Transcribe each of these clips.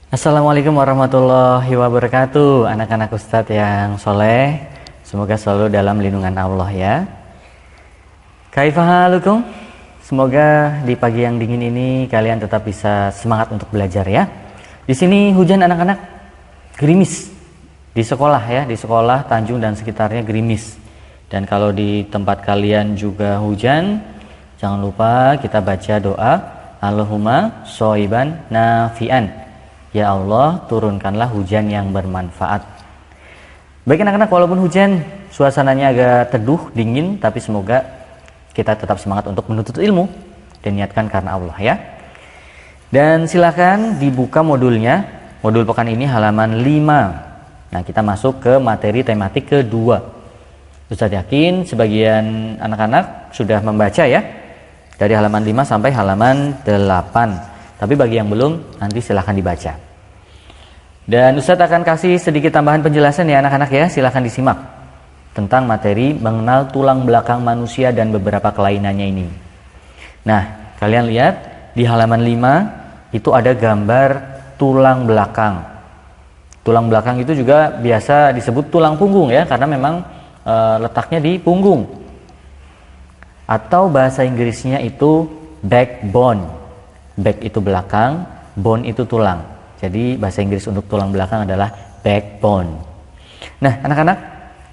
Assalamualaikum warahmatullahi wabarakatuh. Anak-anak Ustadz yang soleh, semoga selalu dalam lindungan Allah ya. Kaifahalukum? Semoga di pagi yang dingin ini kalian tetap bisa semangat untuk belajar ya. Di sini hujan anak-anak, gerimis. Di sekolah ya, di sekolah Tanjung dan sekitarnya gerimis. Dan kalau di tempat kalian juga hujan, jangan lupa kita baca doa Allahumma shoiban nafi'an. Ya Allah, turunkanlah hujan yang bermanfaat. Baik anak-anak, walaupun hujan, suasananya agak teduh, dingin, tapi semoga kita tetap semangat untuk menuntut ilmu dan niatkan karena Allah ya. Dan silakan dibuka modulnya. Modul pekan ini halaman 5. Nah, kita masuk ke materi tematik kedua. Ustadz yakin sebagian anak-anak sudah membaca ya, dari halaman 5 sampai halaman 8. Tapi bagi yang belum, nanti silahkan dibaca. Dan Ustadz akan kasih sedikit tambahan penjelasan ya anak-anak ya, silahkan disimak. Tentang materi mengenal tulang belakang manusia dan beberapa kelainannya ini. Nah, kalian lihat di halaman 5 itu ada gambar tulang belakang. Tulang belakang itu juga biasa disebut tulang punggung ya, karena memang letaknya di punggung. Atau bahasa Inggrisnya itu backbone. Back itu belakang, bone itu tulang. Jadi bahasa Inggris untuk tulang belakang adalah backbone. Nah, anak-anak,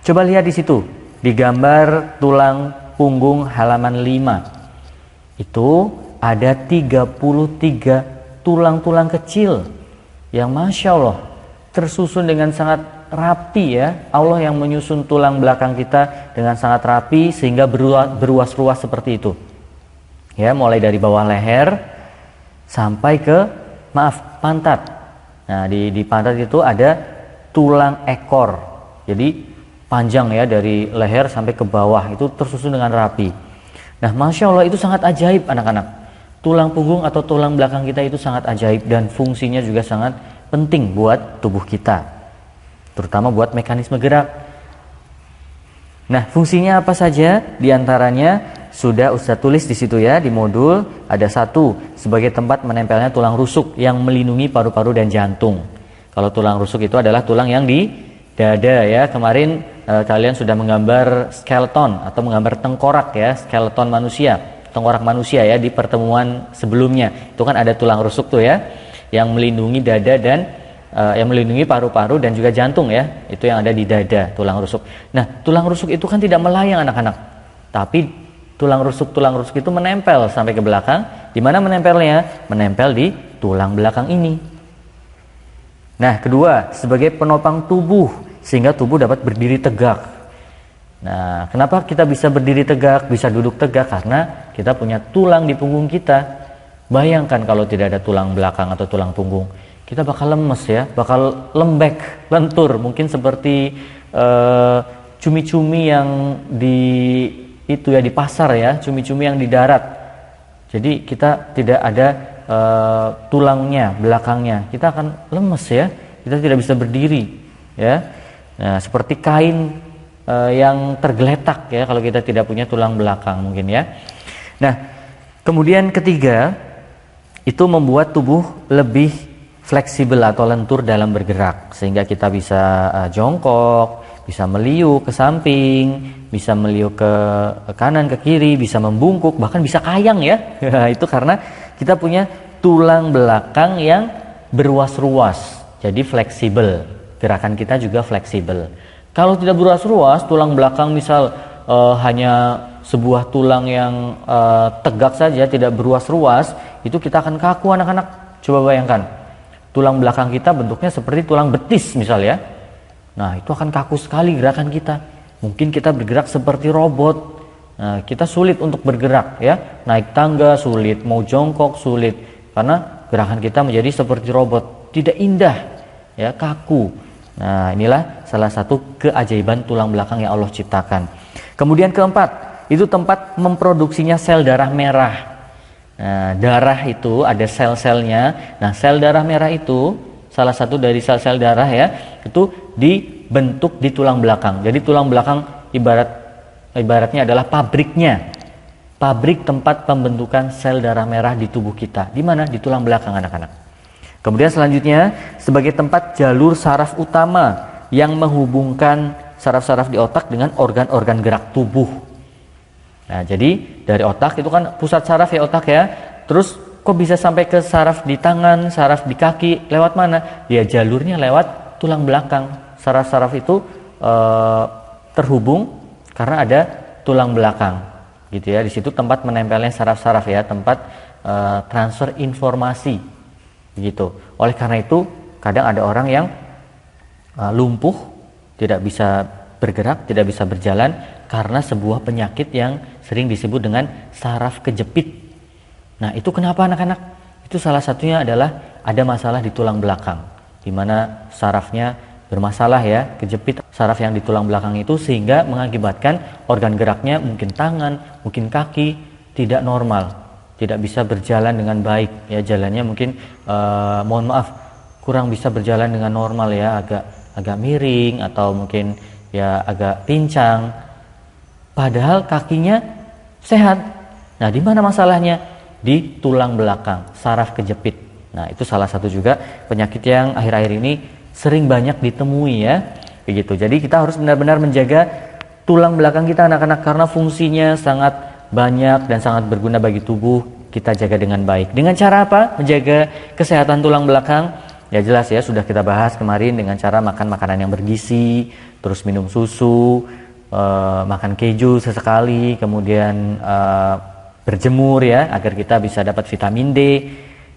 coba lihat di situ, di gambar tulang punggung halaman 5. Itu ada 33 tulang-tulang kecil yang Masya Allah tersusun dengan sangat rapi ya. Allah yang menyusun tulang belakang kita dengan sangat rapi sehingga beruas-ruas seperti itu. Ya, mulai dari bawah leher sampai ke pantat. Nah, di pantat itu ada tulang ekor. Jadi panjang ya, dari leher sampai ke bawah itu tersusun dengan rapi. Nah, Masya Allah itu sangat ajaib anak-anak. Tulang punggung atau tulang belakang kita itu sangat ajaib dan fungsinya juga sangat penting buat tubuh kita, terutama buat mekanisme gerak. Nah, fungsinya apa saja? Di antaranya sudah Ustadz tulis di situ ya, di modul ada 1 sebagai tempat menempelnya tulang rusuk yang melindungi paru-paru dan jantung. Kalau tulang rusuk itu adalah tulang yang di dada ya. Kemarin kalian sudah menggambar skeleton atau menggambar tengkorak ya, skeleton manusia, tengkorak manusia ya di pertemuan sebelumnya. Itu kan ada tulang rusuk tuh ya, yang melindungi dada dan yang melindungi paru-paru dan juga jantung ya. Itu yang ada di dada, tulang rusuk. Nah, tulang rusuk itu kan tidak melayang anak-anak. Tapi tulang rusuk itu menempel sampai ke belakang. Di mana menempelnya? Menempel di tulang belakang ini. Nah, kedua, sebagai penopang tubuh sehingga tubuh dapat berdiri tegak. Nah, kenapa kita bisa berdiri tegak, bisa duduk tegak? Karena kita punya tulang di punggung kita. Bayangkan kalau tidak ada tulang belakang atau tulang punggung, kita bakal lemes ya, bakal lembek, lentur, mungkin seperti cumi-cumi yang di pasar ya, cumi-cumi yang di darat. Jadi kita tidak ada tulangnya, belakangnya, kita akan lemes ya, kita tidak bisa berdiri ya. Nah, seperti kain yang tergeletak ya kalau kita tidak punya tulang belakang mungkin ya. Nah, kemudian ketiga, itu membuat tubuh lebih fleksibel atau lentur dalam bergerak sehingga kita bisa jongkok, bisa meliuk ke samping, bisa meliuk ke kanan, ke kiri, bisa membungkuk, bahkan bisa kayang ya. Itu karena kita punya tulang belakang yang beruas-ruas, jadi fleksibel. Gerakan kita juga fleksibel. Kalau tidak beruas-ruas, tulang belakang misal hanya sebuah tulang yang tegak saja, tidak beruas-ruas, itu kita akan kaku anak-anak. Coba bayangkan, tulang belakang kita bentuknya seperti tulang betis misal ya. Nah, itu akan kaku sekali gerakan kita. Mungkin kita bergerak seperti robot. Nah, kita sulit untuk bergerak ya. Naik tangga sulit, mau jongkok sulit. Karena gerakan kita menjadi seperti robot. Tidak indah ya, kaku. Nah, inilah salah satu keajaiban tulang belakang yang Allah ciptakan. Kemudian keempat, itu tempat memproduksinya sel darah merah. Nah, darah itu ada sel-selnya. Nah, sel darah merah itu salah satu dari sel-sel darah ya, itu dibentuk di tulang belakang. Jadi tulang belakang ibaratnya adalah pabriknya. Pabrik tempat pembentukan sel darah merah di tubuh kita. Di mana? Di tulang belakang anak-anak. Kemudian selanjutnya, sebagai tempat jalur saraf utama yang menghubungkan saraf-saraf di otak dengan organ-organ gerak tubuh. Nah, jadi dari otak itu kan pusat saraf ya, otak ya. Terus kok bisa sampai ke saraf di tangan, saraf di kaki, lewat mana? Ya jalurnya lewat tulang belakang. Saraf-saraf itu terhubung karena ada tulang belakang, gitu ya. Di situ tempat menempelnya saraf-saraf ya, tempat transfer informasi, gitu. Oleh karena itu, kadang ada orang yang lumpuh, tidak bisa bergerak, tidak bisa berjalan karena sebuah penyakit yang sering disebut dengan saraf kejepit. Nah, itu kenapa anak-anak? Itu salah satunya adalah ada masalah di tulang belakang, di mana sarafnya bermasalah ya, kejepit saraf yang di tulang belakang itu, sehingga mengakibatkan organ geraknya, mungkin tangan, mungkin kaki, tidak normal, tidak bisa berjalan dengan baik ya, jalannya mungkin mohon maaf kurang bisa berjalan dengan normal ya, agak miring atau mungkin ya agak pincang, padahal kakinya sehat. Nah, di mana masalahnya? Di tulang belakang, saraf kejepit. Nah, itu salah satu juga penyakit yang akhir-akhir ini sering banyak ditemui ya, begitu. Jadi kita harus benar-benar menjaga tulang belakang kita anak-anak, karena fungsinya sangat banyak dan sangat berguna bagi tubuh. Kita jaga dengan baik. Dengan cara apa? Menjaga kesehatan tulang belakang. Ya jelas ya, sudah kita bahas kemarin dengan cara makan makanan yang bergizi, terus minum susu, makan keju sesekali, kemudian berjemur ya, agar kita bisa dapat vitamin D.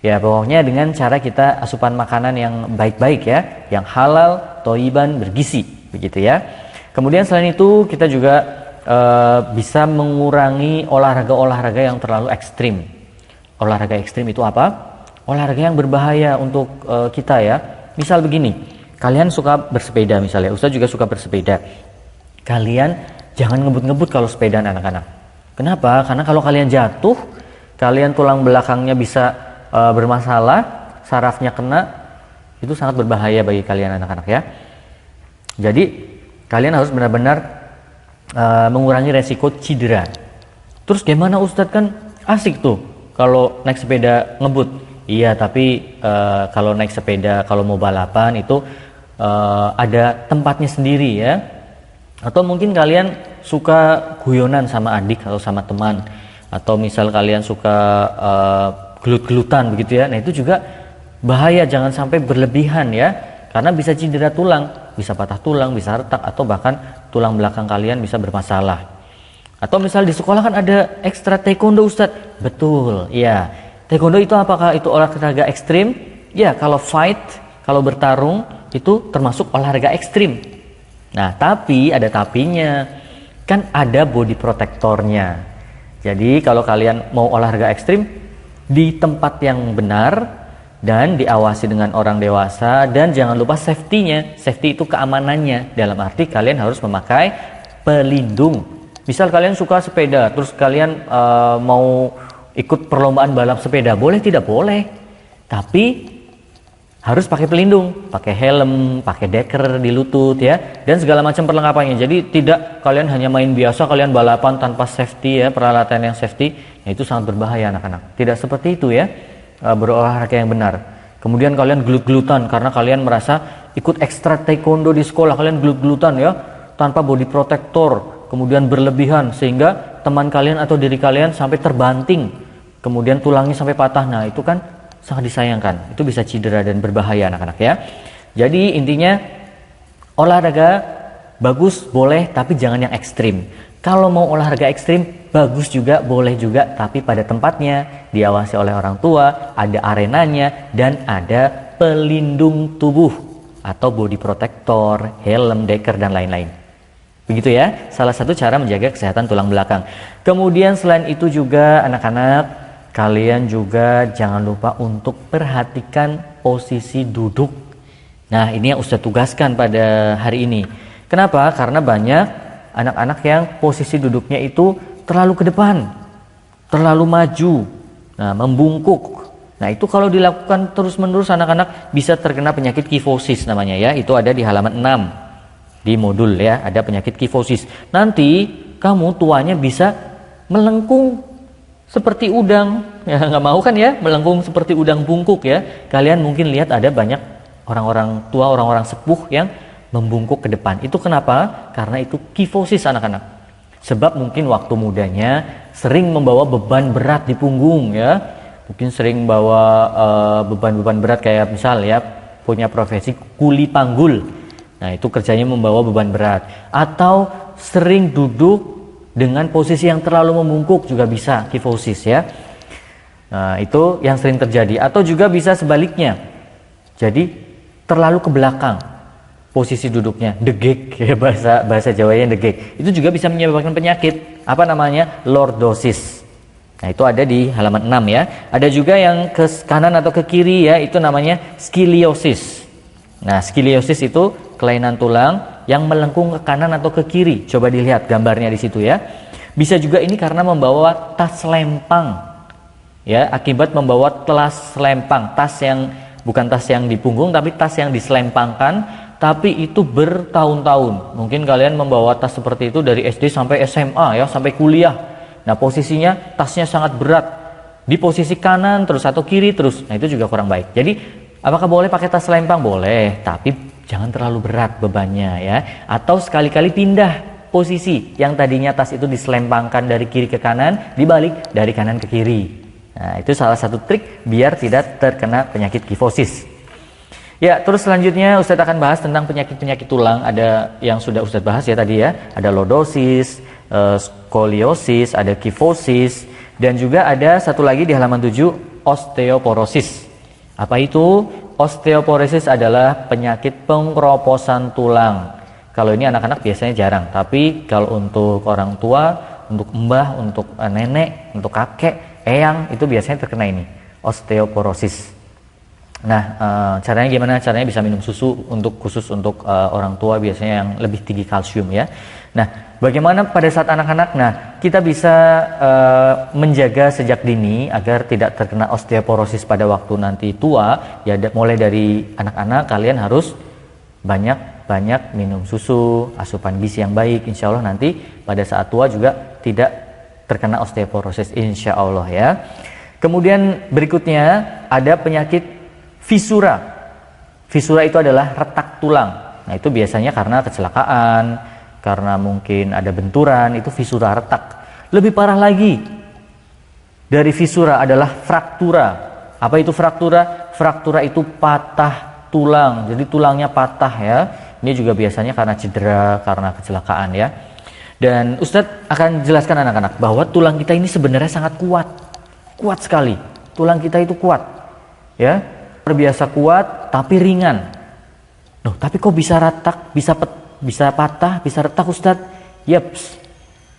Ya pokoknya dengan cara kita asupan makanan yang baik-baik ya, yang halal, thayyiban, bergizi, begitu ya. Kemudian selain itu kita juga bisa mengurangi olahraga-olahraga yang terlalu ekstrim. Olahraga ekstrim itu apa? Olahraga yang berbahaya untuk kita ya. Misal begini, kalian suka bersepeda misalnya, Ustaz juga suka bersepeda. Kalian jangan ngebut-ngebut kalau sepedaan anak-anak. Kenapa? Karena kalau kalian jatuh, kalian tulang belakangnya bisa bermasalah, sarafnya kena, itu sangat berbahaya bagi kalian anak-anak ya. Jadi kalian harus benar-benar mengurangi resiko cedera. Terus gimana Ustadz, kan asik tuh kalau naik sepeda ngebut. Iya, tapi kalau naik sepeda, kalau mau balapan itu ada tempatnya sendiri ya. Atau mungkin kalian suka guyonan sama adik atau sama teman, atau misal kalian suka gelut-gelutan begitu ya. Nah, itu juga bahaya, jangan sampai berlebihan ya. Karena bisa cedera tulang, bisa patah tulang, bisa retak, atau bahkan tulang belakang kalian bisa bermasalah. Atau misal di sekolah kan ada ekstra taekwondo Ustadz. Betul, iya. Taekwondo itu apakah itu olahraga ekstrim? Ya, kalau fight, kalau bertarung itu termasuk olahraga ekstrim. Nah, tapi ada tapinya. Kan ada body protectornya. Jadi kalau kalian mau olahraga ekstrim di tempat yang benar dan diawasi dengan orang dewasa, dan jangan lupa safety-nya. Safety itu keamanannya. Dalam arti kalian harus memakai pelindung. Misal kalian suka sepeda, terus kalian mau ikut perlombaan balap sepeda, boleh tidak? Boleh. Tapi harus pakai pelindung, pakai helm, pakai deker di lutut ya, dan segala macam perlengkapannya. Jadi tidak kalian hanya main biasa, kalian balapan tanpa safety ya, peralatan yang safety. Nah, itu sangat berbahaya anak-anak. Tidak seperti itu ya, berolahraga yang benar. Kemudian kalian gelut-gelutan karena kalian merasa ikut ekstra taekwondo di sekolah, kalian gelut-gelutan ya, tanpa body protector, kemudian berlebihan sehingga teman kalian atau diri kalian sampai terbanting, kemudian tulangnya sampai patah. Nah, itu kan sangat disayangkan. Itu bisa cedera dan berbahaya anak-anak ya. Jadi intinya olahraga bagus boleh, tapi jangan yang ekstrim. Kalau mau olahraga ekstrim bagus juga, boleh juga, tapi pada tempatnya, diawasi oleh orang tua, ada arenanya, dan ada pelindung tubuh atau body protector, helm, deker, dan lain-lain. Begitu ya, salah satu cara menjaga kesehatan tulang belakang. Kemudian selain itu juga anak-anak, kalian juga jangan lupa untuk perhatikan posisi duduk. Nah, ini yang Ustaz tugaskan pada hari ini. Kenapa? Karena banyak anak-anak yang posisi duduknya itu terlalu ke depan, terlalu maju, nah membungkuk. Nah, itu kalau dilakukan terus-menerus anak-anak bisa terkena penyakit kifosis namanya ya. Itu ada di halaman 6 di modul ya, ada penyakit kifosis. Nanti kamu tuanya bisa melengkung. seperti udang, ya nggak mau kan ya, melengkung seperti udang bungkuk ya. Kalian mungkin lihat ada banyak orang-orang tua, orang-orang sepuh yang membungkuk ke depan. Itu kenapa? Karena itu kifosis anak-anak. Sebab mungkin waktu mudanya sering membawa beban berat di punggung ya. Mungkin sering bawa beban-beban berat kayak misal ya punya profesi kuli panggul. Nah itu kerjanya membawa beban berat. Atau sering duduk dengan posisi yang terlalu membungkuk juga bisa kifosis ya. Nah, itu yang sering terjadi. Atau juga bisa sebaliknya. Jadi terlalu ke belakang posisi duduknya, degek ya, bahasa Jawanya degek. Itu juga bisa menyebabkan penyakit. Apa namanya? Lordosis. Nah, itu ada di halaman 6 ya. Ada juga yang ke kanan atau ke kiri ya, itu namanya skoliosis. Nah, skoliosis itu kelainan tulang yang melengkung ke kanan atau ke kiri. Coba dilihat gambarnya di situ ya. Bisa juga ini karena membawa tas lempang. Ya, akibat membawa tas lempang, tas yang bukan tas yang di punggung tapi tas yang diselempangkan, tapi itu bertahun-tahun. Mungkin kalian membawa tas seperti itu dari SD sampai SMA ya, sampai kuliah. Nah, posisinya tasnya sangat berat. Di posisi kanan terus atau kiri terus. Nah, itu juga kurang baik. Jadi, apakah boleh pakai tas lempang? Boleh, tapi jangan terlalu berat bebannya ya. Atau sekali-kali pindah posisi. Yang tadinya tas itu diselempangkan dari kiri ke kanan, dibalik dari kanan ke kiri. Nah, itu salah satu trik biar tidak terkena penyakit kifosis. Ya, terus selanjutnya Ustadz akan bahas tentang penyakit-penyakit tulang. Ada yang sudah Ustadz bahas ya tadi ya. Ada lordosis, skoliosis, ada kifosis, dan juga ada satu lagi di halaman 7, osteoporosis. Apa itu? Osteoporosis adalah penyakit pengkeroposan tulang. Kalau ini anak-anak biasanya jarang, tapi kalau untuk orang tua, untuk mbah, untuk nenek, untuk kakek, eyang, itu biasanya terkena ini, osteoporosis. Nah, caranya gimana? Caranya bisa minum susu khusus untuk orang tua biasanya yang lebih tinggi kalsium ya. Nah, bagaimana pada saat anak-anak? Nah, kita bisa menjaga sejak dini agar tidak terkena osteoporosis pada waktu nanti tua. Ya, mulai dari anak-anak kalian harus banyak minum susu, asupan gizi yang baik. Insya Allah nanti pada saat tua juga tidak terkena osteoporosis, insya Allah ya. Kemudian berikutnya ada penyakit fisura. Fisura itu adalah retak tulang. Nah, itu biasanya karena kecelakaan, karena mungkin ada benturan, itu fisura retak. Lebih parah lagi dari fisura adalah fraktura. Apa itu fraktura? Fraktura itu patah tulang. Jadi tulangnya patah ya. Ini juga biasanya karena cedera, karena kecelakaan ya. Dan Ustadz akan jelaskan anak-anak bahwa tulang kita ini sebenarnya sangat kuat. Kuat sekali. Tulang kita itu kuat. Ya. Biasa kuat tapi ringan. Loh, tapi kok bisa retak, bisa patah, bisa retak Ustadz? Yeps.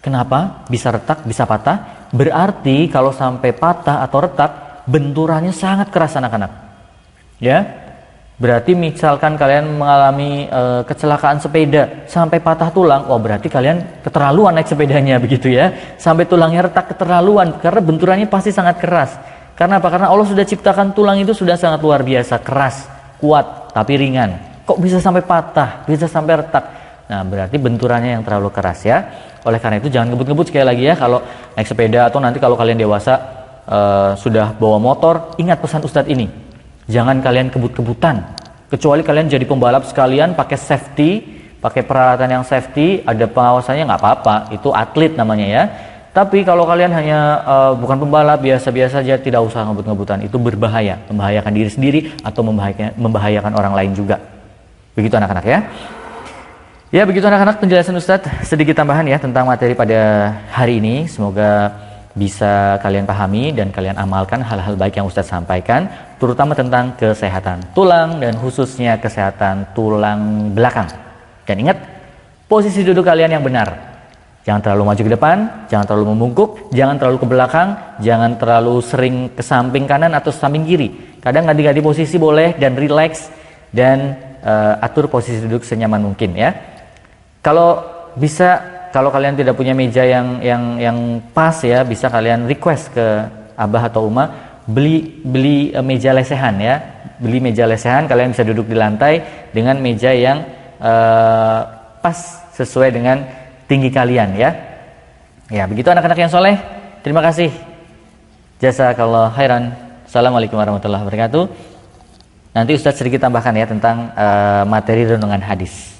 Kenapa bisa retak, bisa patah? Berarti kalau sampai patah atau retak, benturannya sangat keras anak-anak. Ya. Berarti misalkan kalian mengalami kecelakaan sepeda sampai patah tulang, oh berarti kalian keterlaluan naik sepedanya begitu ya. Sampai tulangnya retak keterlaluan karena benturannya pasti sangat keras. Karena apa? Karena Allah sudah ciptakan tulang itu sudah sangat luar biasa, keras, kuat, tapi ringan. Kok bisa sampai patah, bisa sampai retak? Nah, berarti benturannya yang terlalu keras ya. Oleh karena itu jangan ngebut-ngebut sekali lagi ya kalau naik sepeda atau nanti kalau kalian dewasa sudah bawa motor, ingat pesan Ustadz ini. Jangan kalian kebut-kebutan. Kecuali kalian jadi pembalap sekalian pakai safety, pakai peralatan yang safety, ada pengawasannya nggak apa-apa. Itu atlet namanya ya. Tapi kalau kalian hanya bukan pembalap, biasa-biasa saja, tidak usah ngebut-ngebutan. Itu berbahaya, membahayakan diri sendiri atau membahayakan orang lain juga. Begitu anak-anak ya. Ya, begitu anak-anak penjelasan Ustadz. Sedikit tambahan ya tentang materi pada hari ini. Semoga bisa kalian pahami dan kalian amalkan hal-hal baik yang Ustadz sampaikan, terutama tentang kesehatan tulang dan khususnya kesehatan tulang belakang. Dan ingat, posisi duduk kalian yang benar. Jangan terlalu maju ke depan, jangan terlalu membungkuk, jangan terlalu ke belakang, jangan terlalu sering ke samping kanan atau samping kiri. Kadang ganti-ganti posisi boleh dan relax dan atur posisi duduk senyaman mungkin ya. Kalau bisa, kalau kalian tidak punya meja yang pas ya, bisa kalian request ke Abah atau Uma beli meja lesehan ya. Beli meja lesehan, kalian bisa duduk di lantai dengan meja yang pas sesuai dengan tinggi kalian ya. Ya, begitu anak-anak yang soleh. Terima kasih Jazakallah khairan. Assalamualaikum warahmatullahi wabarakatuh. Nanti Ustadz sedikit tambahkan ya tentang materi renungan hadis.